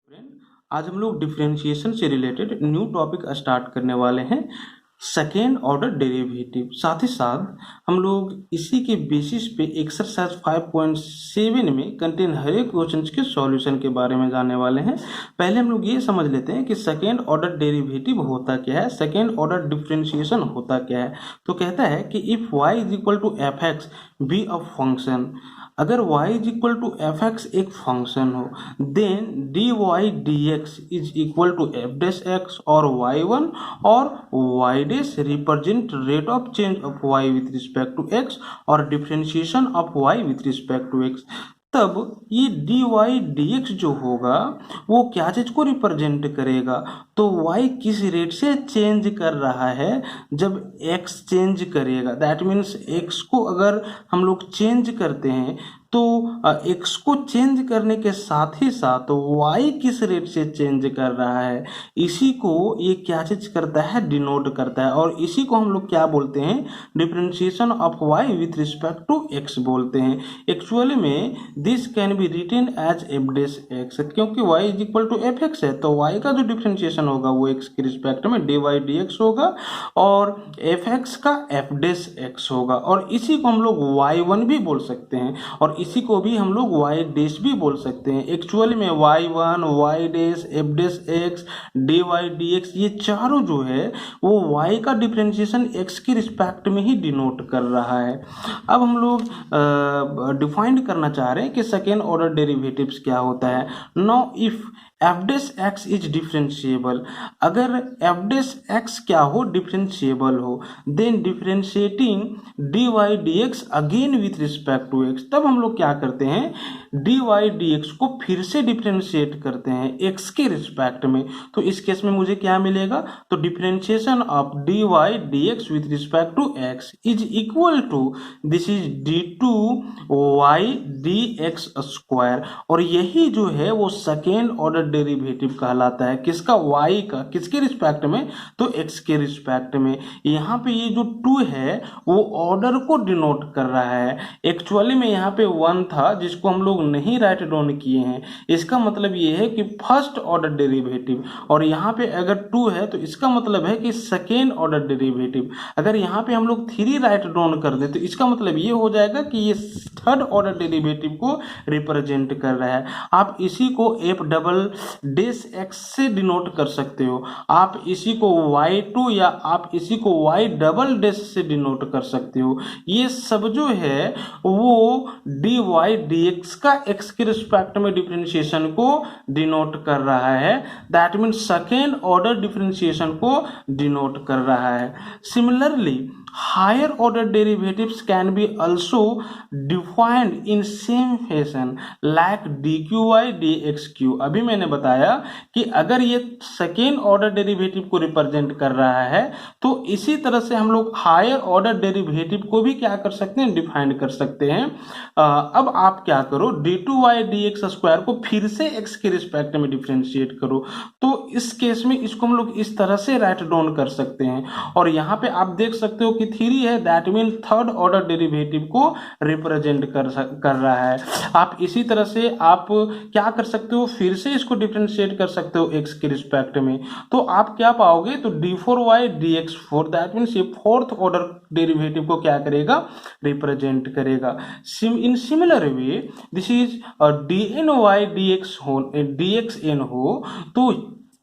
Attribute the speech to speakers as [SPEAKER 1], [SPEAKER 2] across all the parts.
[SPEAKER 1] Friend, आज हम लोग डिफरेंशिएशन से रिलेटेड न्यू टॉपिक स्टार्ट करने वाले हैं, सेकेंड ऑर्डर डेरिवेटिव। साथ ही साथ हम लोग इसी के बेसिस पे एक्सरसाइज 5.7 में कंटेन हर एक क्वेश्चन के सॉल्यूशन के बारे में जानने वाले हैं। पहले हम लोग ये समझ लेते हैं कि सेकेंड ऑर्डर डेरिवेटिव होता क्या है, सेकेंड ऑर्डर डिफरेंशिएशन होता क्या है। तो कहता है कि if y is equal to f x be a function, अगर y is equal to f x एक फंक्शन हो, then d y d x is equal to f dash x और y1 और y dash represent rate of change of y with respect to x और differentiation of y with respect to x। तब ये D y d x जो होगा वो क्या चीज को रिप्रेजेंट करेगा, तो y किस रेट से चेंज कर रहा है जब x चेंज करेगा। दैट मीन्स x को अगर हम लोग चेंज करते हैं तो x को चेंज करने के साथ ही साथ y किस रेट से चेंज कर रहा है, इसी को ये क्या चीज करता है, डिनोट करता है। और इसी को हम लोग क्या बोलते हैं, differentiation of y with respect to x बोलते हैं। एक्चुअली में this can be written as f dash x, क्योंकि y is equal to f x है तो y का जो डिफरेंशिएशन होगा वो x के रिस्पेक्ट में डी वाई डी एक्स होगा और एफ एक्स का एफ डैश एक्स होगा। और इसी को हम लोग y1 भी बोल सकते हैं और इसी को भी हम लोग y डैश भी बोल सकते हैं। एक्चुअली में y1 y dash f dash x d y d x ये चारों जो है वो y का डिफरेंशिएशन x के रिस्पेक्ट में ही डिनोट कर रहा है। अब हम लोग डिफाइन करना चाह रहे हैं कि सेकेंड ऑर्डर डेरिवेटिव्स क्या होता है। Now if f dash x is differentiable, अगर एफ डैश एक्स क्या हो, डिफरेंशिएबल हो, then differentiating d y d x again with respect to x, तब हम लोग क्या करते हैं, डी वाई डी एक्स को फिर से डिफरेंशिएट करते हैं एक्स के रिस्पेक्ट में। तो इस केस में मुझे क्या मिलेगा, तो differentiation of d y d x with respect to x is equal to this is d two y d x square. और यही जो है वो सेकेंड ऑर्डर डेरिवेटिव कहलाता है, किसका, y का, किसके रिस्पेक्ट में, तो x के रिस्पेक्ट में। यहाँ पे ये जो 2 है वो ऑर्डर को डिनोट कर रहा है। एक्चुअली में यहाँ पे 1 था जिसको हम लोग नहीं राइट डाउन किए हैं, इसका मतलब ये है कि फर्स्ट ऑर्डर डेरिवेटिव, और यहाँ पे अगर 2 है तो इसका मतलब है कि सेकेंड ऑर्डर डेरिवेटिव। अगर यहाँ पे हम लोग 3 राइट डाउन कर दे तो इसका मतलब ये हो जाएगा कि ये थर्ड ऑर्डर डेरिवेटिव को रिप्रेजेंट कर रहा है। आप इसी को एफ डबल डैश एक्स से डिनोट कर सकते हो, आप इसी को y2 या आप इसी को y डबल डैश से डिनोट कर सकते हो। ये सब जो है वो डी वाई डी एक्स का x के रिस्पेक्ट में डिफरेंशिएशन को डिनोट कर रहा है। That means second order differentiation को डिनोट कर रहा है। Similarly higher order derivatives can be also defined in same fashion like dqy dxq। अभी मैंने बताया कि अगर ये सेकेंड ऑर्डर डेरिवेटिव को रिप्रेजेंट कर रहा है तो इसी तरह से हम लोग हायर ऑर्डर डेरिवेटिव को भी क्या कर सकते हैं, डिफाइन कर सकते हैं। अब आप क्या करो, d2y dx स्क्वायर को फिर से x के रिस्पेक्ट में डिफरेंशिएट करो। तो इस केस में इसको हम लोग इस तरह से राइट डाउन कर सकते हैं। और यहाँ पे आप देख सकते हो कि 3 है, that mean third order derivative को रिप्रेजेंट कर रहा है। आप इसी तरह से आप क्या कर सकते हो, फिर से इसको डिफरेंशिएट कर सकते हो x के रिस्पेक्ट में। तो आप क्या पाओगे, तो d4y dx4, दैट मीन्स ये फोर्थ ऑर्डर डेरिवेटिव को क्या करेगा, रिप्रेजेंट करेगा। In similar way this is dny dxn हो तो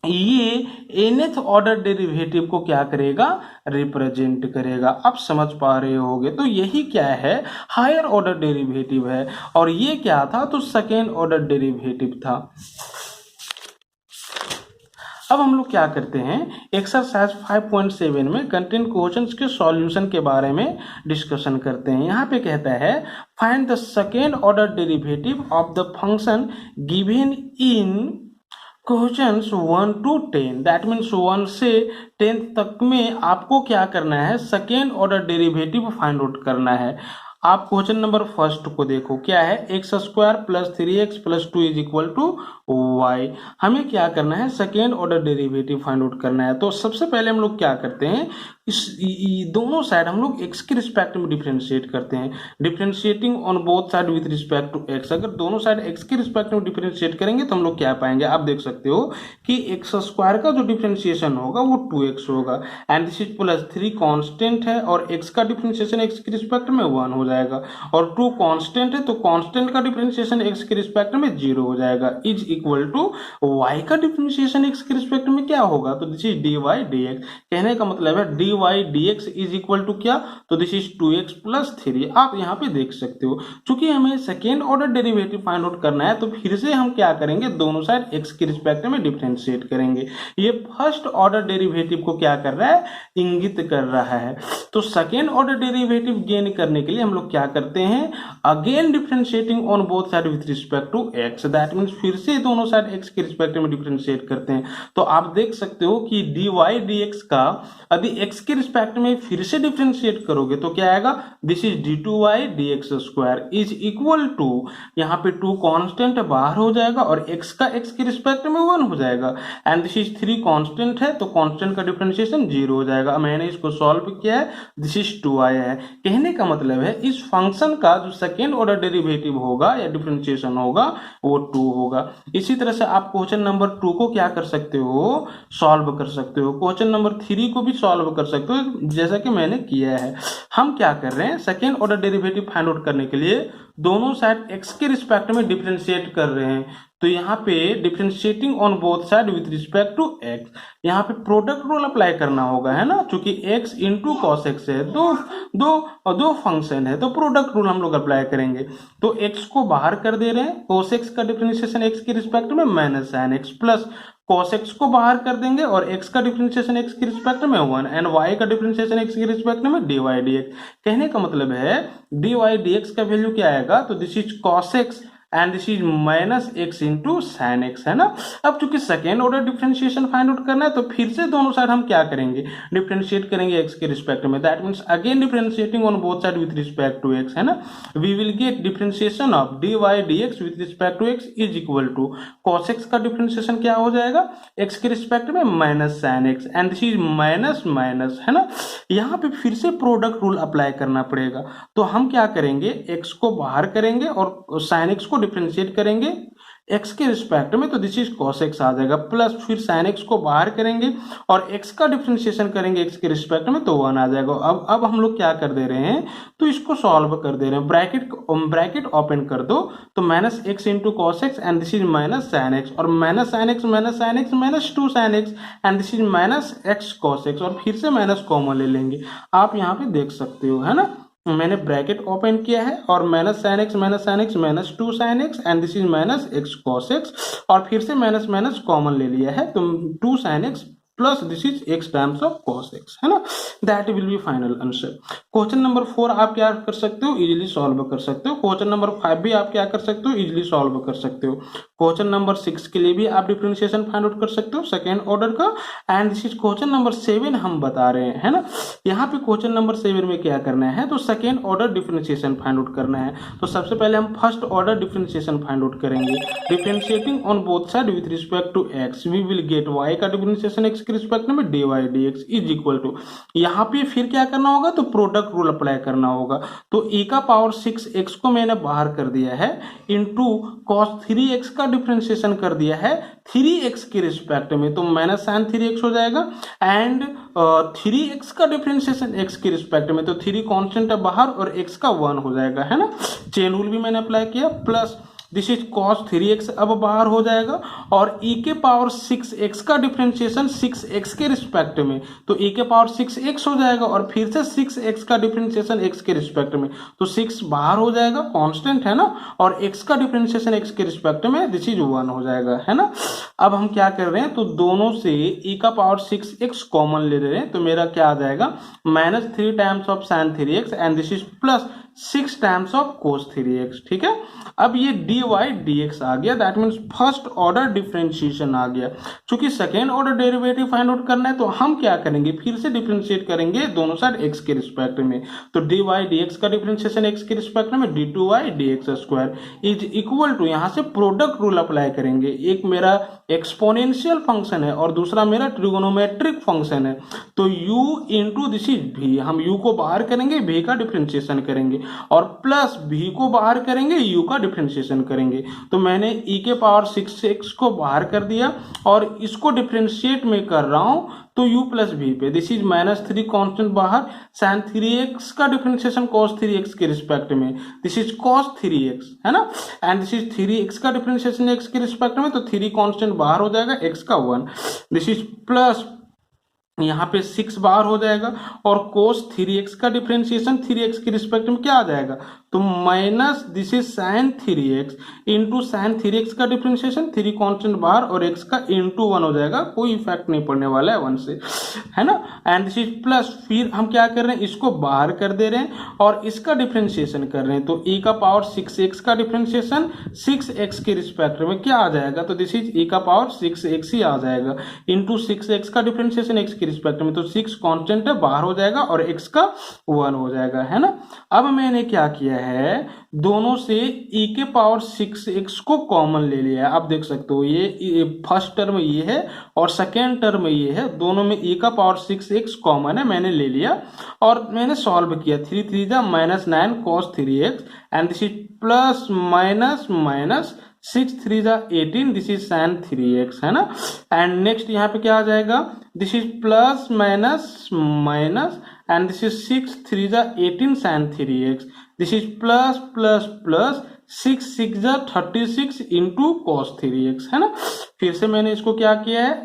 [SPEAKER 1] ये nth ऑर्डर डेरिवेटिव को क्या करेगा, रिप्रेजेंट करेगा। आप समझ पा रहे होगे। तो यही क्या है, हायर ऑर्डर डेरिवेटिव है, और ये क्या था, तो सेकेंड ऑर्डर डेरिवेटिव था। अब हम लोग क्या करते हैं, एक्सरसाइज 5.7 में कंटेंट क्वेश्चंस के सॉल्यूशन के बारे में डिस्कशन करते हैं। यहाँ पे कहता है find the second order derivative of the function given in questions 1 to 10, that means 1 से 10 तक में आपको क्या करना है, second order derivative find out करना है। आप क्वेश्चन नंबर फर्स्ट को देखो, क्या है, x square plus 3x plus 2 is equal to y। हमें क्या करना है, second order derivative find out करना है। तो सबसे पहले हम लोग क्या करते हैं, दोनों साइड हम लोग x के रिस्पेक्ट में डिफरेंशिएट करते हैं, differentiating on both side with respect to x। अगर दोनों साइड x के रिस्पेक्ट में डिफरेंशिएट करेंगे तो हम लोग क्या पाएंगे, आप देख सकते हो कि x स्क्वायर का जो डिफरेंशिएशन होगा वो 2x होगा, and this is plus 3 constant है और x का डिफरेंशिएशन x के रिस्पेक्ट में 1 हो जाएगा, और 2 कांस्टेंट है तो कांस्टेंट का डिफरेंशिएशन x के रिस्पेक्ट में 0 हो जाएगा, इज इक्वल टू y का डिफरेंशिएशन x के रिस्पेक्ट में क्या होगा, तो दिस इज dy dx। कहने का मतलब है dy dx is equal to क्या, तो दिस इज 2x प्लस 3। आप यहाँ पे देख सकते हो चूंकि हमें second order derivative find out करना है तो फिर से हम क्या करेंगे, दोनों साइड x के रिस्पेक्ट में डिफरेंशिएट करेंगे। ये फर्स्ट ऑर्डर डेरिवेटिव को क्या कर रहा है, इंगित कर रहा है। तो सेकेंड ऑर्डर डेरिवेटिव गेन करने के लिए हम लोग क्या करते हैं, again differentiating on both side with respect to x, that means फिर से दोनों साइड x के रिस्पेक्ट में डिफरेंशिएट करते हैं। तो आप देख सकते हो कि dy dx का यदि x के रिस्पेक्ट में फिर से डिफरेंशिएट करोगे तो क्या आएगा, this is d2y dx square is equal to, यहाँ पे 2 कांस्टेंट बाहर हो जाएगा और x का x के रिस्पेक्ट में 1 हो जाएगा, एंड दिस इज 3 कांस्टेंट है तो कांस्टेंट का डिफरेंशिएशन 0 हो जाएगा। मैंने इसको सॉल्व किया है, दिस इज 2y है। कहने का मतलब है इस फंक्शन का जो सेकेंड ऑर्डर डेरिवेटिव होगा या डिफरेंशिएशन होगा वो 2 होगा। इसी तरह से आप क्वेश्चन नंबर 2 को क्या कर सकते हो, सॉल्व कर सकते हो। क्वेश्चन नंबर 3 को भी सॉल्व कर सकते हो जैसा कि मैंने किया है। हम क्या कर रहे हैं, second order derivative find out करने के लिए दोनों साइड x के रिस्पेक्ट में डिफरेंशिएट कर रहे हैं। तो यहाँ पे differentiating on both side with respect to x, यहाँ पे प्रोडक्ट रूल अप्लाई करना होगा, है ना, क्योंकि x इंटू कॉस एक्स है, दो फंक्शन है तो प्रोडक्ट रूल हम लोग अप्लाई करेंगे। तो x को बाहर कर दे रहे हैं, cos x का डिफरेंशिएशन x के रिस्पेक्ट में minus sine x, plus cos x को बाहर कर देंगे और x का डिफरेंशिएशन x के रिस्पेक्ट में 1 एंड y का डिफरेंशिएशन x के रिस्पेक्ट में dy dx। कहने का मतलब है dy dx का वैल्यू क्या आएगा, तो this is cos x and this is minus x into sine x, है ना। अब चूंकि second order differentiation find out करना है तो फिर से दोनों साइड हम क्या करेंगे, डिफरेंशिएट करेंगे एक्स के रिस्पेक्ट में, that means again differentiating on both side with respect to x, है ना। We will get differentiation of dy dx with respect to x is equal to cos x का differentiation क्या हो जाएगा, x के respect में minus sine x, and this is minus minus, है ना। यहाँ पे फिर से प्रोडक्ट रूल अप्लाई करना पड़ेगा। तो हम क्या करेंगे, x को बाहर करेंगे और साइन एक्स को डिफरेंशिएट करेंगे x के रिस्पेक्ट में, तो दिस इज cos x आ जाएगा, प्लस फिर sin x को बाहर करेंगे और x का डिफरेंशिएशन करेंगे x के रिस्पेक्ट में तो 1 आ जाएगा। अब हम लोग क्या कर दे रहे हैं, तो इसको सॉल्व कर दे रहे हैं, ब्रैकेट ओपन कर दो तो minus x into cos x and this is minus sine x, और minus sine x minus 2 sine x and this is minus x cos x, और फिर से माइनस कॉमन ले लेंगे। आप यहाँ पे देख सकते हो, है ना, मैंने ब्रैकेट ओपन किया है और minus sine x minus 2 sine x and this is minus x cos x, और फिर से माइनस माइनस कॉमन ले लिया है तो 2 sine x plus this is x times of cos x, है ना। That will be final answer. Question number 4 आप क्या कर सकते हो, इजीली सॉल्व कर सकते हो। क्वेश्चन नंबर 5 भी आप क्या कर सकते हो, इजीली सॉल्व कर सकते हो। क्वेश्चन नंबर 6 के लिए भी आप डिफरेंशिएशन फाइंड आउट कर सकते हो सेकेंड ऑर्डर का, and this is question number 7 हम बता रहे हैं, है ना। यहाँ पे क्वेश्चन नंबर 7 में क्या करना है, तो second order differentiation find out करना है। तो सबसे पहले हम first order differentiation find out करेंगे, differentiating on both side with respect to x, we will get y का डिफरेंशिएशन x के रिस्पेक्ट में dy dx is equal to, यहाँ पे फिर क्या करना होगा, तो प्रोडक्ट रूल अप्लाई करना होगा। तो e का पावर 6x को मैंने बाहर कर दिया है इंटू cos 3x का डिफरेंशिएशन कर दिया है 3x के रिस्पेक्ट में, तो माइनस साइन 3x हो जाएगा, एंड 3x का डिफरेंशिएशन x के रिस्पेक्ट में, तो 3 कांस्टेंट है बाहर और x का 1 हो जाएगा, है ना। चेन रूल भी मैंने अप्लाई किया, plus this is cos 3x अब बाहर हो जाएगा, और e के पावर 6x का डिफरेंशिएशन 6x के रिस्पेक्ट में, तो e के पावर 6x हो जाएगा, और फिर से 6x का डिफरेंशिएशन x के रिस्पेक्ट में, तो 6 बाहर हो जाएगा, कांस्टेंट है ना, और x का डिफरेंशिएशन x के रिस्पेक्ट में दिस इज 1 हो जाएगा, है ना। अब हम क्या कर रहे हैं, तो दोनों से e का पावर 6x कॉमन ले रहे हैं, तो मेरा क्या आ जाएगा, minus 3 times of sign 3x and this is plus 6 times of cos 3x, ठीक है। अब ये dy dx आ गया, that means first order differentiation आ गया। चूंकि second order derivative find out करना है तो हम क्या करेंगे, फिर से डिफरेंशिएट करेंगे दोनों साइड x के रिस्पेक्ट में। तो dy dx का डिफरेंशिएशन x के रिस्पेक्ट में d2y dx square is equal to, यहाँ से प्रोडक्ट रूल अप्लाई करेंगे। एक मेरा एक्सपोनेंशियल फंक्शन है और दूसरा मेरा ट्रिगोनोमेट्रिक फंक्शन है, तो u into this is v, हम u को बाहर करेंगे, v का डिफरेंशिएशन करेंगे, और प्लस v को बाहर करेंगे, u का डिफरेंशिएशन करेंगे। तो मैंने e के पावर 6x को बाहर कर दिया और इसको डिफरेंशिएट में कर रहा हूं, तो u प्लस v पे दिस इज -3 कांस्टेंट बाहर, sin 3x का डिफरेंशिएशन cos 3x के रिस्पेक्ट में, दिस इज cos 3x, है ना, एंड दिस इज 3x का डिफरेंशिएशन x के रिस्पेक्ट में, तो 3 कांस्टेंट बाहर हो जाएगा, x का 1, दिस इज प्लस यहाँ पे 6 बाहर हो जाएगा, और cos 3x का डिफरेंशिएशन 3x के रिस्पेक्ट में क्या आ जाएगा, तो minus this is sin 3x into sin 3x का डिफरेंशिएशन 3 कांस्टेंट बाहर और x का इंटू 1 हो जाएगा, कोई इफेक्ट नहीं पड़ने वाला है 1 से, है ना, एंड दिस इज प्लस, फिर हम क्या कर रहे हैं, इसको बाहर कर दे रहे हैं और इसका डिफरेंशिएशन कर रहे हैं, तो e का पावर 6x का डिफरेंशिएशन 6x के रिस्पेक्ट में क्या आ जाएगा, तो दिस इज e का पावर 6x ही आ जाएगा, इंटू 6x का डिफरेंशिएशन x के रिस्पेक्ट में, तो 6 कांस्टेंट है बाहर हो जाएगा और x का 1 हो जाएगा, है ना। अब मैंने क्या किया है, दोनों से e के पावर 6x को कॉमन ले लिया है। आप देख सकते हो ये फर्स्ट टर्म ये है और सेकेंड टर्म ये है, दोनों में e का पावर 6x कॉमन है, मैंने ले लिया और मैंने सॉल्व किया। 3 3 जा -9 cos 3x and this is plus minus minus 6 3 जा 18, दिस इज sin 3x, है ना, एंड नेक्स्ट यहाँ पे क्या आ जाएगा, this is plus minus minus and this is 6 3 जा 18 sin 3x, this is plus plus plus 6 6 जा 36 इंटू cos 3x, है ना। फिर से मैंने इसको क्या किया है,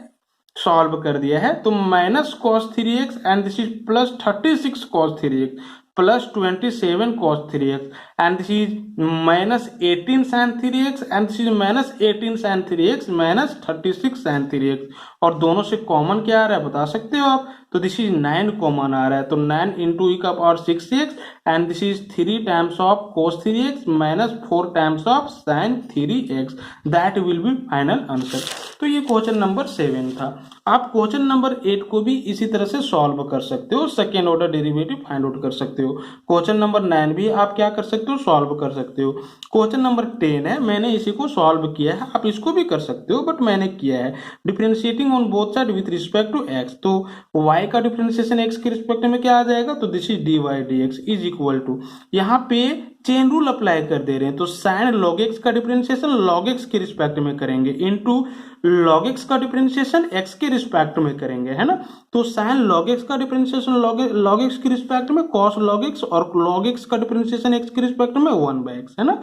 [SPEAKER 1] सॉल्व कर दिया है, तो minus cos 3x and this is plus 36 cos 3x plus 27 cos 3x and this is minus 18 sin 3x and this is minus 18 sin 3x minus 36 sin 3x, और दोनों से कॉमन क्या आ रहा है बता सकते हो आप, तो दिस इज 9 कॉमन आ रहा है, तो 9 इंटू ई का power 6x and this is 3 times of cos 3x minus 4 times of sin 3x, that will be final answer. तो ये क्वेश्चन नंबर 7 था। आप क्वेश्चन नंबर 8 को भी इसी तरह से सॉल्व कर सकते हो, second order derivative find out कर सकते हो। क्वेश्चन नंबर 9 भी आप क्या कर सकते हो, सॉल्व कर सकते हो। क्वेश्चन नंबर 10 है, मैंने इसी को सॉल्व किया है, आप इसको भी कर सकते हो, बट मैंने किया है differentiating on both side with respect to x, तो y का डिफरेंशिएशन x के रिस्पेक्ट में क्या आ जाएगा, तो this is dy dx is equal to, यहाँ पे चेन रूल अप्लाई कर दे रहे हैं, तो sin log x का डिफरेंशिएशन log x के रिस्पेक्ट में करेंगे इंटू log x का डिफरेंशिएशन x के रिस्पेक्ट में करेंगे, है ना। तो sin log x का डिफरेंशिएशन log x के रिस्पेक्ट में cos log x और log x का डिफरेंशिएशन x के रिस्पेक्ट में 1/x, है ना।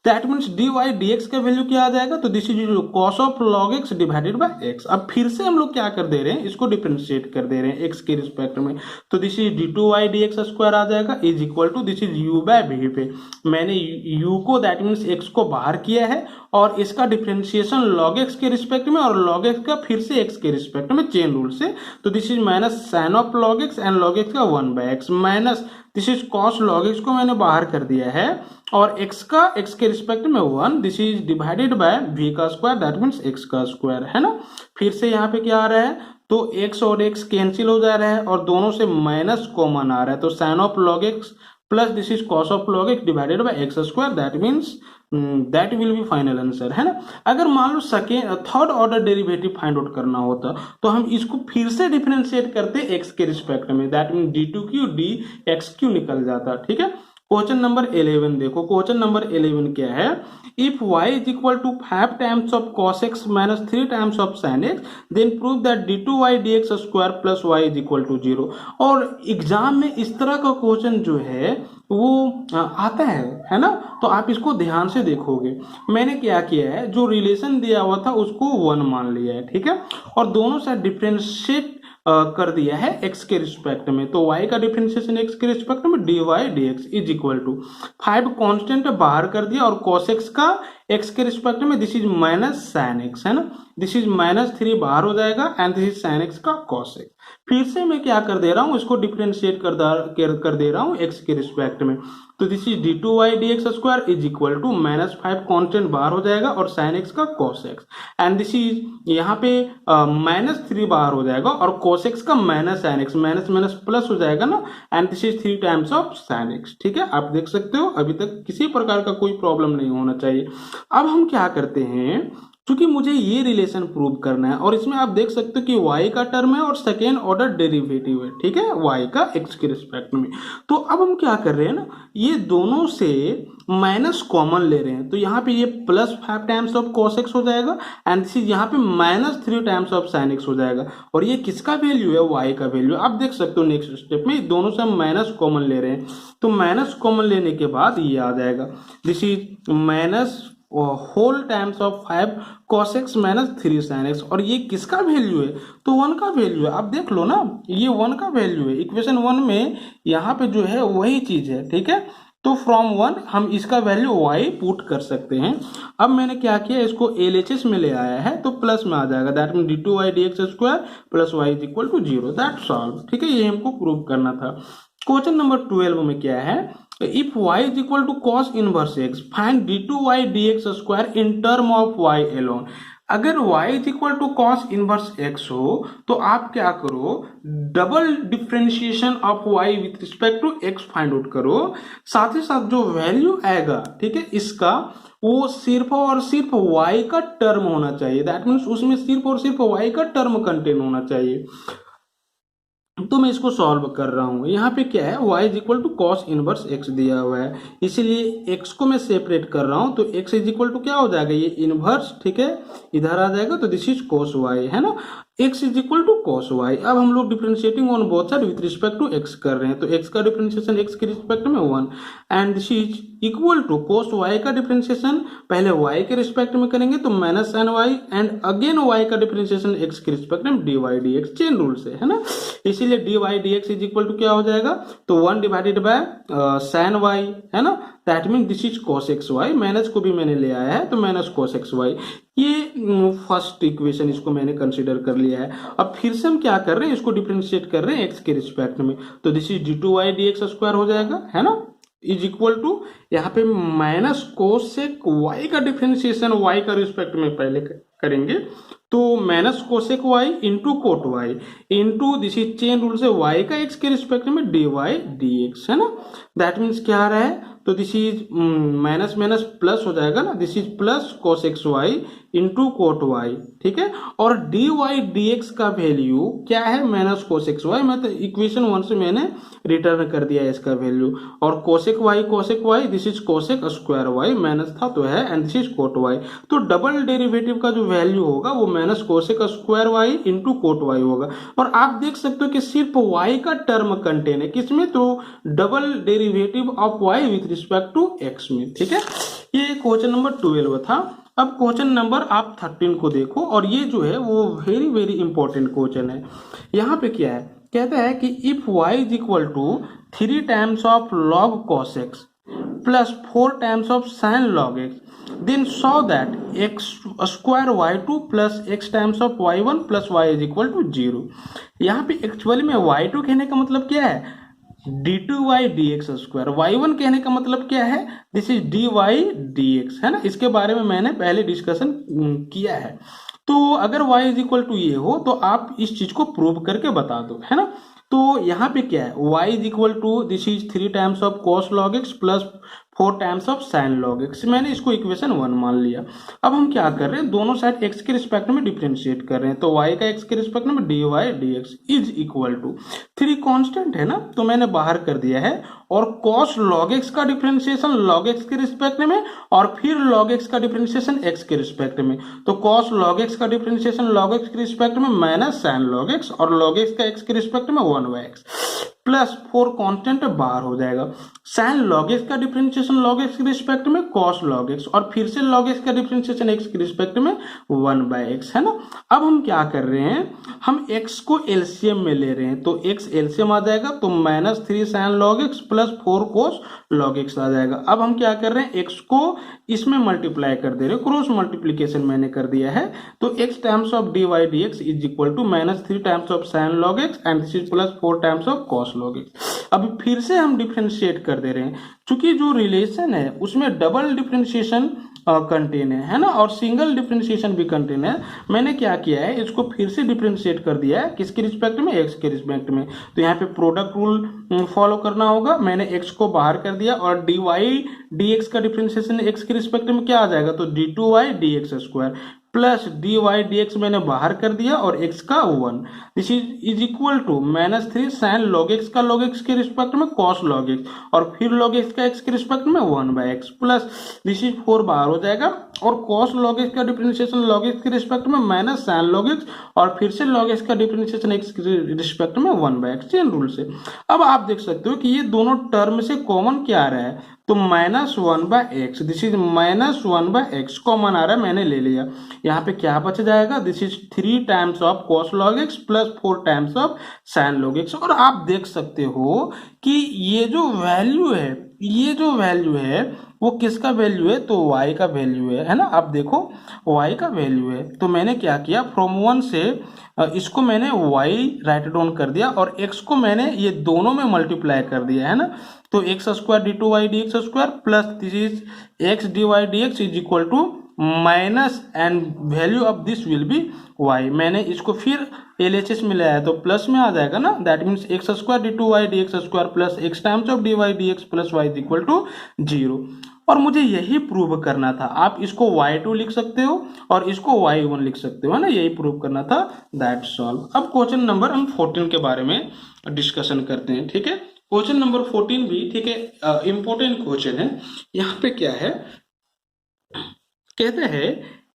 [SPEAKER 1] दैट मीन्स dy dx का वैल्यू क्या आ जाएगा, तो this is cos of log x divided by x। अब फिर से हम लोग क्या कर दे रहे हैं, इसको डिफरेंशिएट कर दे रहे हैं x के रिस्पेक्ट में, तो this is d2y dx square आ जाएगा is equal to this is u by v पे मैंने u को दैट मीन्स x को बाहर किया है और इसका डिफरेंशिएशन log x के रिस्पेक्ट में और log x का फिर से x के रिस्पेक्ट में चेन रूल से, तो this is minus sine of log x and log x का 1/x minus this is cos log x को मैंने बाहर कर दिया है और x का x के रिस्पेक्ट में 1, this is divided by v का स्क्वायर दैट मीन्स x का स्क्वायर, है ना। फिर से यहाँ पे क्या आ रहा है, तो x और x कैंसिल हो जा रहा है और दोनों से माइनस कॉमन आ रहा है, तो sine of log x plus this is cos of log x divided by x square that means that will be final answer, है ना। अगर मान लो third order derivative find out करना होता तो हम इसको फिर से डिफरेंशिएट करते x के रिस्पेक्ट में, दैट मीन d2q dx निकल जाता, ठीक है। क्वेश्चन नंबर 11 देखो, क्वेश्चन नंबर 11 क्या है, if y is equal to 5 times of cos x minus 3 times of sin x then prove that d2y dx square plus y is equal to 0। और exam में इस तरह का क्वेश्चन जो है वो आता है ना, तो आप इसको ध्यान से देखोगे। मैंने क्या किया है, जो रिलेशन दिया हुआ था उसको 1 मान लिया है, ठीक है, और दोनों साइड डिफरेंशिएट कर दिया है x के रिस्पेक्ट में, तो y का डिफरेंशिएशन x के रिस्पेक्ट में dy dx is equal to 5 constant बाहर कर दिया और cos x का एक्स के रिस्पेक्ट में this is minus sine x, है ना, दिस इज -3 बाहर हो जाएगा and this is sine x का कॉस एक्स। फिर से मैं क्या कर दे रहा हूँ, इसको डिफरेंशिएट कर दे रहा हूँ एक्स के रिस्पेक्ट में। तो this is d2y dx square is equal to -5 constant बाहर हो जाएगा और साइन एक्स का cos x and this is यहाँ पे -3 बाहर हो जाएगा और cos x का minus sine x, minus minus plus हो जाएगा ना and this is 3 times of sine x. ठीक है, आप देख सकते हो अभी तक किसी प्रकार का कोई प्रॉब्लम नहीं होना चाहिए। अब हम क्या करते हैं, क्योंकि मुझे ये रिलेशन प्रूव करना है और इसमें आप देख सकते हो कि y का टर्म है और सेकेंड ऑर्डर डेरिवेटिव है, ठीक है, y का x के रिस्पेक्ट में। तो अब हम क्या कर रहे हैं ना, ये दोनों से माइनस कॉमन ले रहे हैं, तो यहाँ पे ये +5 टाइम्स ऑफ cos x हो जाएगा एंड दिस इज यहाँ पे -3 टाइम्स ऑफ sin x हो जाएगा और ये किसका वैल्यू है, y का वैल्यू। आप देख सकते हो नेक्स्ट स्टेप में दोनों से हम माइनस कॉमन ले रहे हैं, तो माइनस कॉमन लेने के बाद ये आ जाएगा, this is minus whole times of 5 cos x -3 sin x और ये किसका वैल्यू है, तो 1 का वैल्यू है। आप देख लो ना, ये 1 का वैल्यू है, इक्वेशन 1 में यहाँ पे जो है वही चीज है, ठीक है। तो फ्रॉम 1 हम इसका वैल्यू y पुट कर सकते हैं। अब मैंने क्या किया, इसको LHS में ले आया है तो प्लस में आ जाएगा, that mean d2y dx square plus y is equal to 0, that solve. ठीक है, ये हमको प्रूव करना था। क्वेश्चन नंबर 12 में क्या है, if y is equal to cos inverse x, find d2y dx square in term of y alone। अगर y is equal to cos inverse x हो तो आप क्या करो, double differentiation of y with respect to x find out करो, साथ ही साथ जो वैल्यू आएगा, ठीक है, इसका वो सिर्फ और सिर्फ y का टर्म होना चाहिए, दैट मीन्स उसमें सिर्फ और सिर्फ y का टर्म कंटेन होना चाहिए। तो मैं इसको सॉल्व कर रहा हूं, यहाँ पे क्या है, y is equal to cos inverse x दिया हुआ है, इसीलिए x को मैं सेपरेट कर रहा हूं, तो x इज इक्वल टू क्या हो जाएगा, ये इनवर्स, ठीक है, इधर आ जाएगा, तो दिस इज कॉस y, है ना, x is equal to cos y। अब हम लोग differentiating on both side with respect to x कर रहे हैं, तो x का डिफरेंशिएशन x के रिस्पेक्ट में 1 and this is equal to cos y का डिफरेंशिएशन पहले y के रिस्पेक्ट में करेंगे तो minus sine y and again y का डिफरेंशिएशन x के रिस्पेक्ट में dy dx, चेन रूल से, है ना, इसीलिए dy dx is equal to क्या हो जाएगा, तो 1 डिवाइडेड बाय साइन y, है ना, that mean this is cos xy, minus को भी मैंने ले आया है तो माइनस cos xy, ये फर्स्ट इक्वेशन इसको मैंने कंसीडर कर लिया है। अब फिर से हम क्या कर रहे हैं, इसको डिफरेंशिएट कर रहे हैं x के रिस्पेक्ट में, तो this is d2y dx square हो जाएगा, है ना, इज इक्वल टू यहाँ पे माइनस कोसेक y का डिफरेंशिएशन y का रिस्पेक्ट में पहले करेंगे, तो minus cosec y into cot y into this is chain rule से y का x के रिस्पेक्ट में dy dx, है ना, दैट मीन्स क्या आ रहा है, तो this is minus minus plus हो जाएगा ना, this is plus cos xy into cot y, ठीक है, और dy dx का वैल्यू क्या है, माइनस cos xy, मतलब इक्वेशन 1 से मैंने रिटर्न कर दिया है इसका वैल्यू, और cosec y this is cosec square y, minus था तो है and this is cot y, तो डबल डेरिवेटिव का जो वैल्यू होगा वो minus cosec square y into cot y होगा। और आप देख सकते हो कि सिर्फ y का टर्म कंटेन है किसमें, तो double derivative of y with respect to x में, ठीक है। ये क्वेश्चन नंबर 12 था। अब क्वेश्चन नंबर आप 13 को देखो, और ये जो है वो वेरी वेरी इंपॉर्टेंट क्वेश्चन है। यहाँ पे क्या है, कहता है कि if y is equal to 3 times of log cos x plus 4 times of sin log x, then show that x square y2 plus x times of y1 plus y is equal to 0। यहाँ पे actually में y2 कहने का मतलब क्या है, d2y dx square, y1 कहने का मतलब क्या है, दिस इज dy dx, है ना, इसके बारे में मैंने पहले डिस्कशन किया है। तो अगर y इज इक्वल टू ये हो तो आप इस चीज को प्रूव करके बता दो, है ना। तो यहाँ पे क्या है, y is equal to this is 3 times of cos log x plus 4 times of sin log x, मैंने इसको इक्वेशन 1 मान लिया। अब हम क्या कर रहे हैं, दोनों साइड x के रिस्पेक्ट में डिफरेंशिएट कर रहे हैं, तो y का x के रिस्पेक्ट में dy dx is equal to 3 constant है ना, तो मैंने बाहर कर दिया है, और cos log x का डिफरेंशिएशन log x के रिस्पेक्ट में और फिर log x का डिफरेंशिएशन x के रिस्पेक्ट में, तो cos log x का डिफरेंशिएशन log x के रिस्पेक्ट में माइनस sin log x और log x का x के रिस्पेक्ट में 1/x प्लस 4 कांस्टेंट बाहर हो जाएगा। साइन लॉग एक्स का डिफरेंशिएशन लॉग एक्स के रिस्पेक्ट में कॉस लॉग एक्स, और फिर से लॉग एक्स का डिफरेंशिएशन एक्स के रिस्पेक्ट में 1/x, है ना। अब हम क्या कर रहे हैं, हम x को एलसीएम में ले रहे हैं, तो x एलसीएम आ जाएगा, तो -3 साइन लॉग एक्स प्लस 4 कोस लॉग एक्स आ जाएगा। अब हम क्या कर रहे हैं, x को इसमें मल्टीप्लाई कर दे रहे हैं, क्रॉस मल्टीप्लीकेशन मैंने कर दिया है, तो x times of dy dx is equal to -3 times of sine log x and this is plus 4 times of cos log x. अब फिर से हम डिफरेंशिएट कर दे रहे हैं, क्योंकि जो रिलेशन है उसमें डबल डिफरेंशिएशन कंटेन है ना, और सिंगल डिफरेंशिएशन भी कंटेन है। मैंने क्या किया है, इसको फिर से डिफरेंशिएट कर दिया है, किसके रिस्पेक्ट में, एक्स के रिस्पेक्ट में। तो यहाँ पे प्रोडक्ट रूल फॉलो करना होगा, मैंने एक्स को बाहर कर दिया, और डी वाई डी एक्स का डिफरेंशिएशन एक्स के रिस्पेक्ट में क्या आ जाएगा, तो d2y dx² plus dy dx मैंने बाहर कर दिया, और x का 1, this is equal to -3 sine log x का लॉग एक्स के रिस्पेक्ट में कॉस लॉग एक्स, और फिर लॉग एक्स का एक्स के रिस्पेक्ट में 1/x प्लस दिस इज 4 बाहर हो जाएगा, और कॉस लॉग एक्स का डिफरेंशिएशन लॉग एक्स के रिस्पेक्ट में माइनस साइन लॉग एक्स, और फिर से लॉग एक्स का डिफरेंशिएशन एक्स के रिस्पेक्ट में 1/x, चेन रूल से। अब आप देख सकते हो कि ये दोनों टर्म से कॉमन क्या आ रहा है, तो -1/x, this is -1/x common आ रहा है, मैंने ले लिया। यहाँ पे क्या बच जाएगा, this is 3 times of cos log x plus 4 times of sine log x. और आप देख सकते हो कि ये जो वैल्यू है, ये जो वैल्यू है वो किसका वैल्यू है, तो y का वैल्यू है ना। आप देखो y का वैल्यू है, तो मैंने क्या किया, फ्रॉम 1 से इसको मैंने y राइट डाउन कर दिया, और x को मैंने ये दोनों में मल्टीप्लाई कर दिया, है ना। तो x² d2y dx² plus this is x dy dx is equal to minus and value of this will be y। मैंने इसको फिर LHS में ले आया, तो प्लस में आ जाएगा ना, that means x² d2y dx² plus x times of dy dx plus y is equal to 0। और मुझे यही प्रूव करना था, आप इसको y2 लिख सकते हो और इसको y1 लिख सकते हो, है ना, यही प्रूव करना था, दैट सॉल्व। अब क्वेश्चन नंबर हम 14 के बारे में डिस्कशन करते हैं, ठीक है। क्वेश्चन नंबर 14 भी, ठीक है, इंपॉर्टेंट क्वेश्चन है। यहाँ पे क्या है, कहते हैं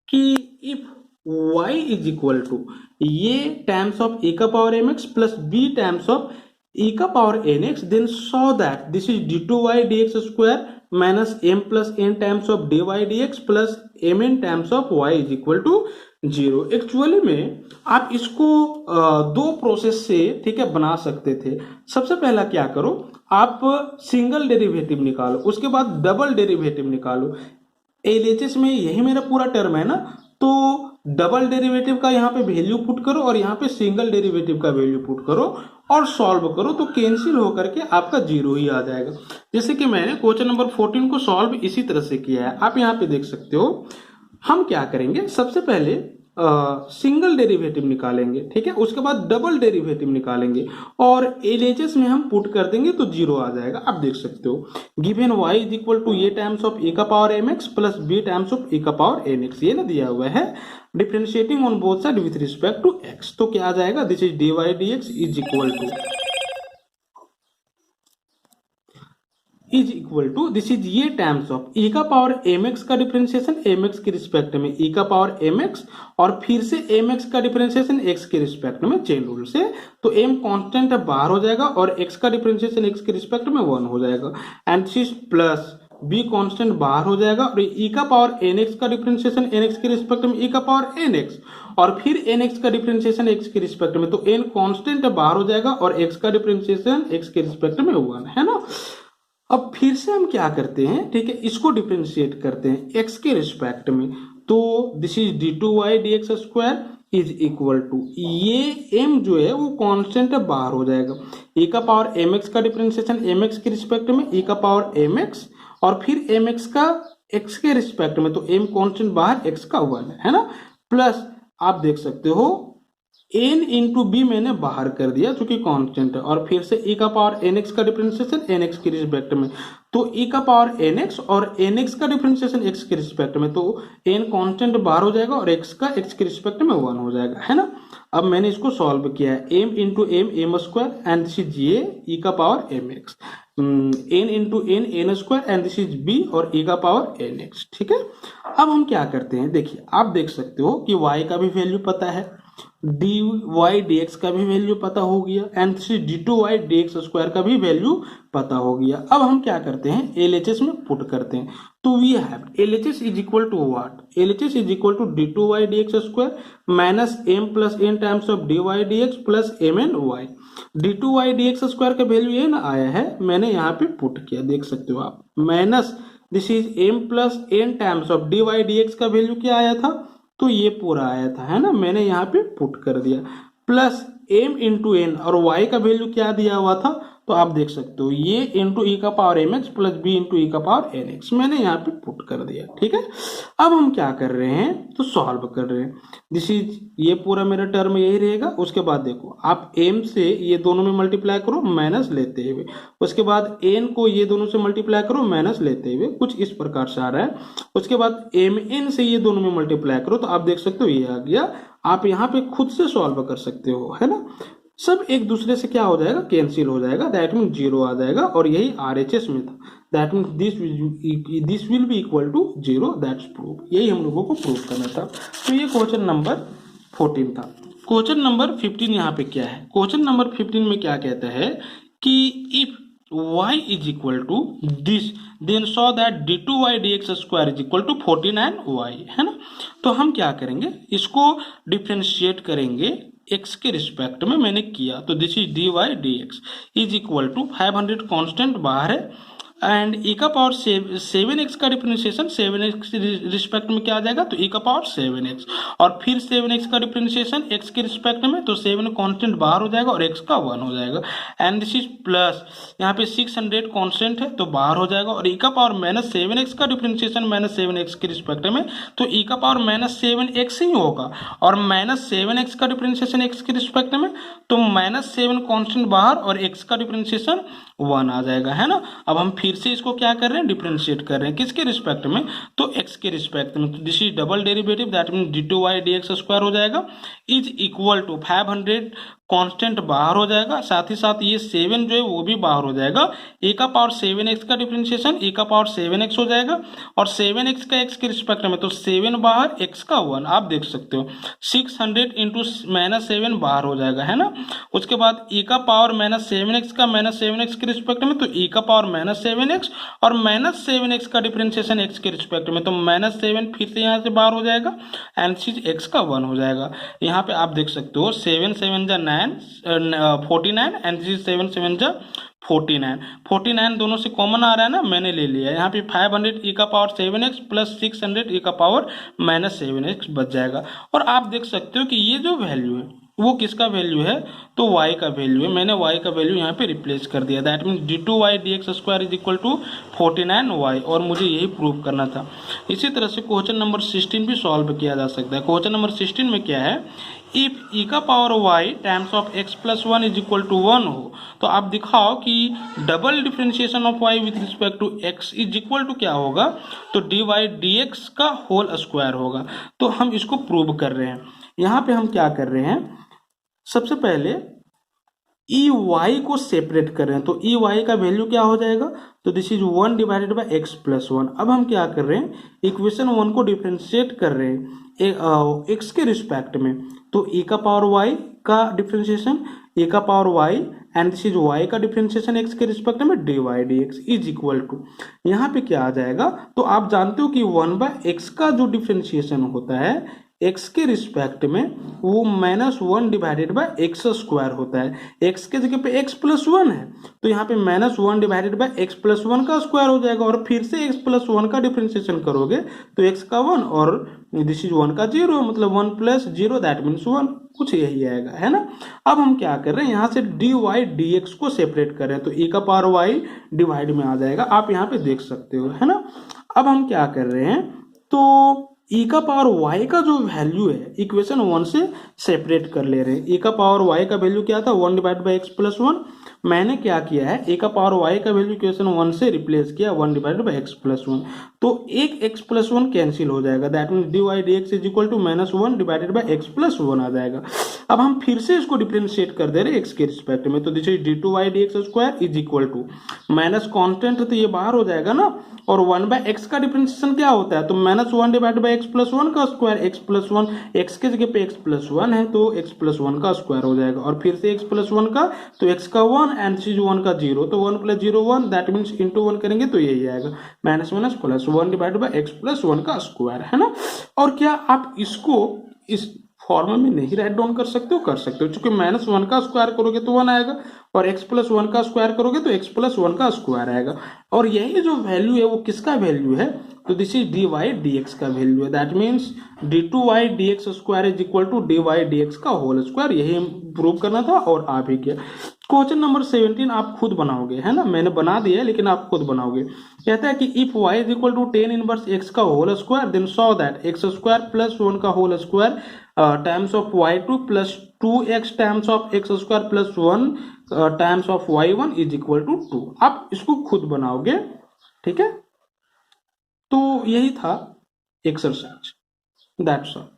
[SPEAKER 1] कि if y is equal to ये टाइम्स ऑफ a का power mx plus b times of e का power nx, then so that this is d2y dx² minus m plus n times of dy dx plus mn times of y is equal to 0। Actually में आप इसको दो process से, ठीक है, बना सकते थे। सबसे पहला क्या करो, आप सिंगल डेरिवेटिव निकालो, उसके बाद डबल डेरिवेटिव निकालो। LHS में यही मेरा पूरा टर्म है ना, तो डबल डेरिवेटिव का यहाँ पे वैल्यू पुट करो और यहाँ पे सिंगल डेरिवेटिव का वैल्यू पुट करो और सॉल्व करो, तो कैंसिल होकर के आपका 0 ही आ जाएगा। जैसे कि मैंने क्वेश्चन नंबर 14 को सॉल्व इसी तरह से किया है, आप यहाँ पे देख सकते हो। हम क्या करेंगे, सबसे पहले सिंगल डेरिवेटिव निकालेंगे, ठीक है, उसके बाद डबल डेरिवेटिव निकालेंगे और LHS में हम पुट कर देंगे तो 0 आ जाएगा। आप देख सकते हो, given y is equal to a times of a का power mx plus b times of a का पावर nx, ये ना दिया हुआ है, differentiating on both side with respect to x। तो क्या आ जाएगा, this is dy dx is equal to this is ये टाइम्स ऑफ e का पावर mx का डिफरेंशिएशन mx के रिस्पेक्ट में e का पावर mx, और फिर से mx का डिफरेंशिएशन x के रिस्पेक्ट में, चेन रूल से। तो m कांस्टेंट बाहर हो जाएगा और x का डिफरेंशिएशन x के रिस्पेक्ट में 1 हो जाएगा, and this is plus b constant बाहर हो जाएगा, और e का पावर nx का डिफरेंशिएशन nx के रिस्पेक्ट में e का पावर nx, और फिर nx का डिफरेंशिएशन x के रिस्पेक्ट में, तो n कांस्टेंट बाहर हो जाएगा और x का डिफरेंशिएशन x के रिस्पेक्ट में 1, है ना। अब फिर से हम क्या करते हैं, ठीक है, इसको डिफरेंशिएट करते हैं x के रिस्पेक्ट में, तो this is d2y dx² is equal to ये m जो है वो कांस्टेंट बाहर हो जाएगा, e का पावर mx का डिफरेंशिएशन mx के रिस्पेक्ट में e का पावर mx, और फिर mx का x के रिस्पेक्ट में, तो m कांस्टेंट बाहर x का 1 है ना, प्लस आप देख सकते हो n इंटू बी मैंने बाहर कर दिया चूंकि कांस्टेंट है, और फिर से e का पावर nx का डिफरेंशिएशन nx के रिस्पेक्ट में, तो e का पावर nx और nx का डिफरेंशिएशन x के रिस्पेक्ट में, तो n कांस्टेंट बाहर हो जाएगा और x का x के रिस्पेक्ट में 1 हो जाएगा, है ना। अब मैंने इसको सॉल्व किया है, m into m square and this is ये e का power mx, n into n square and this is b और e का पावर nx, ठीक है। अब हम क्या करते हैं, देखिए आप देख सकते हो कि y का भी वैल्यू पता है, डी वाई डी एक्स का भी वैल्यू पता हो गया and d two y d x square का भी वैल्यू पता हो गया। अब हम क्या करते हैं, एलएचएस में पुट करते हैं। तो we have LHS is equal to what, LHS is equal to d two y d x square minus m plus n times of d y d x plus m n y. D two y d x square का value ये ना आया है, मैंने यहाँ पे put किया, देख सकते हो आप, minus this is m plus n times of d y d x का वैल्यू क्या आया था, तो ये पूरा आया था, है ना, मैंने यहाँ पे पुट कर दिया, प्लस एम इंटू एन और वाई का वैल्यू क्या दिया हुआ था, तो आप देख सकते हो ये इंटू ई का power m x plus b into e का पावर एन एक्स, मैंने यहाँ पे पुट कर दिया। ठीक है, अब हम क्या कर रहे हैं, तो सॉल्व कर रहे हैं। दिस इज, ये पूरा मेरा टर्म यही रहेगा। उसके बाद देखो आप एम से ये दोनों में मल्टीप्लाई करो माइनस लेते हुए, उसके बाद एन को ये दोनों से मल्टीप्लाई करो माइनस लेते हुए, कुछ इस प्रकार से आ रहा है। उसके बाद एम एन से ये दोनों में मल्टीप्लाई करो, तो आप देख सकते हो ये आ गया। आप यहाँ पे खुद से सॉल्व कर सकते हो, है ना, सब एक दूसरे से क्या हो जाएगा, कैंसिल हो जाएगा, दैट मीन जीरो आ जाएगा। और यही आरएचएस में था, that mean this will be equal to zero, that's proof, यही हम लोगों को प्रूफ करना था। तो ये क्वेश्चन नंबर 14 था। क्वेश्चन नंबर 15 यहाँ पे क्या है, क्वेश्चन नंबर 15 में क्या कहता है कि if y is equal to this then saw that d2y dx square is equal to 49y, है ना। तो हम क्या करेंगे, इसको डिफ्रेंशिएट करेंगे x के रिस्पेक्ट में, मैंने किया। तो this is dy dx is equal to 500 constant बाहर है एंड e का पावर 7x का डिफरेंशिएशन 7x के रिस्पेक्ट में क्या आ जाएगा, तो e का पावर 7x और फिर 7x का डिफरेंशिएशन x के रिस्पेक्ट में, तो 7 कांस्टेंट बाहर हो जाएगा और x का 1 हो जाएगा एंड दिस इज प्लस, यहाँ पे 600 कांस्टेंट है तो बाहर हो जाएगा और e का पावर माइनस 7x का डिफरेंशिएशन माइनस 7x के रिस्पेक्ट में, तो e का पावर माइनस 7x ही होगा और माइनस 7x का डिफरेंशिएशन x के रिस्पेक्ट में, तो माइनस 7 कांस्टेंट बाहर और x का डिफरेंशिएशन 1 आ जाएगा, है ना। अब हम फिर से इसको क्या कर रहे हैं, डिफरेंशिएट कर रहे हैं, किसके रिस्पेक्ट में, तो x के रिस्पेक्ट में। तो this is double derivative, that mean d two y d x square हो जाएगा इज इक्वल टू 500 कांस्टेंट बाहर हो जाएगा, साथ ही साथ ये 7 जो है वो भी बाहर हो जाएगा। ए का पावर 7x का डिफरेंशिएशन ए का पावर 7x हो जाएगा और 7x का x के रिस्पेक्ट में, तो 7 बाहर x का 1, आप देख सकते हो 600 इंटू माइनस 7 बाहर हो जाएगा, है ना। उसके बाद e का पावर माइनस 7x का माइनस 7x के रिस्पेक्ट में, तो e का पावर माइनस 7x और माइनस 7x का डिफरेंशिएशन x के रिस्पेक्ट में, तो माइनस 7 फिर से यहाँ से बाहर हो जाएगा एंड चीज x का 1 हो जाएगा। यहाँ पे आप देख सकते हो 7 7 जा 9 49 एंड दिस इज 7 7 जा 49 दोनों से कॉमन आ रहा है ना, मैंने ले लिया। यहाँ पे 500 e का पावर 7x प्लस 600 e का पावर माइनस 7x बच जाएगा। और आप देख सकते हो कि ये जो वैल्यू है वो किसका वैल्यू है, तो y का वैल्यू है। मैंने y का वैल्यू यहाँ पे रिप्लेस कर दिया, that mean d two y d x square is equal to 49y, और मुझे यही प्रूव करना था। इसी तरह से क्वेश्चन नंबर 16 भी सॉल्व किया जा सकता है। क्वेश्चन नंबर 16 में क्या है, इफ e का power y times of x plus 1 is equal to 1 हो, तो आप दिखाओ कि double differentiation of y with respect to x is equal to क्या होगा, तो डी वाई डी एक्स का होल स्क्वायर होगा। तो हम इसको प्रूव कर रहे हैं। यहाँ पे हम क्या कर रहे हैं, सबसे पहले ई वाई को सेपरेट कर रहे हैं, तो ई वाई का वैल्यू क्या हो जाएगा, तो this is 1 divided by x plus 1। अब हम क्या कर रहे हैं, इक्वेशन 1 को डिफ्रेंशिएट कर रहे हैं एक्स के रिस्पेक्ट में, तो e का पावर y का डिफ्रेंशिएशन e का power y and this is y का डिफ्रेंशिएशन x के रिस्पेक्ट में d y d x is equal to, यहाँ पे क्या आ जाएगा, तो आप जानते हो कि 1/x का जो डिफ्रेंशिएशन होता है x के रिस्पेक्ट में वो minus 1 divided by x square होता है। x के जगह पे x प्लस 1 है, तो यहाँ पे minus 1 divided by x plus 1 का स्क्वायर हो जाएगा और फिर से x प्लस 1 का डिफ्रेंशिएशन करोगे तो x का 1 और दिस इज 1 का 0, मतलब 1 प्लस 0 दैट मीन्स 1, कुछ यही आएगा, है ना। अब हम क्या कर रहे हैं, यहाँ से डी वाई डी एक्स को सेपरेट कर रहे हैं, तो e का पावर y डिवाइड में आ जाएगा, आप यहाँ पे देख सकते हो, है ना। अब हम क्या कर रहे हैं, तो e का पावर y का जो वैल्यू है इक्वेशन 1 से सेपरेट कर ले रहे हैं। e का पावर y का वैल्यू क्या था, 1 डिवाइड बाई एक्स प्लस 1 मैंने क्या किया है, ए का पावर वाई का वैल्यू इक्वेशन 1 से रिप्लेस किया, 1 डिवाइडेड बाई एक्स प्लस 1, तो एक x प्लस 1 कैंसिल हो जाएगा, that means d y d x is equal to -1 divided by x plus 1 आ जाएगा। अब हम फिर से इसको डिफ्रेंशिएट कर दे रहे हैं x के रिस्पेक्ट में, तो this is d two y d x square is equal to minus constant तो ये बाहर हो जाएगा ना, और 1 बाय एक्स का डिफ्रेंशिएशन क्या होता है, तो -1 डिवाइडेड बाई एक्स प्लस 1 का स्क्वायर, एक्स प्लस 1 एक्स के जगह पे एक्स प्लस 1 है तो एक्स प्लस 1 का स्क्वायर हो जाएगा, और फिर से एक्स प्लस 1 का तो एक्स का 1 एंड दिस इज 1 का 0, तो 1 प्लस 0 1, दैट मीन्स इंटू 1 करेंगे तो यही आएगा minus minus plus 1 divided by x plus 1 का स्क्वायर, है ना। और क्या आप इसको इस फॉर्म में नहीं राइट डाउन कर सकते हो, कर सकते हो, क्योंकि -1 का स्क्वायर करोगे तो 1 आएगा, और x प्लस 1 का स्क्वायर करोगे तो x प्लस 1 का स्क्वायर आएगा, और यही जो वैल्यू है वो किसका वैल्यू है, तो this is d y d x का वैल्यू है, that means d two y d x square is equal to d y d x का होल स्क्वायर, यही प्रूव करना था और आ भी गया। क्वेश्चन नंबर 17 आप खुद बनाओगे, है ना, मैंने बना दिया है लेकिन आप खुद बनाओगे। कहता है कि if y is equal to tan inverse x का whole square then so that x square plus 1 का whole square times of y2 plus 2x times of x square plus 1 times of y1 is equal to 2। आप इसको खुद बनाओगे, ठीक है, तो यही था एक्सरसाइज, दैट्स ऑल।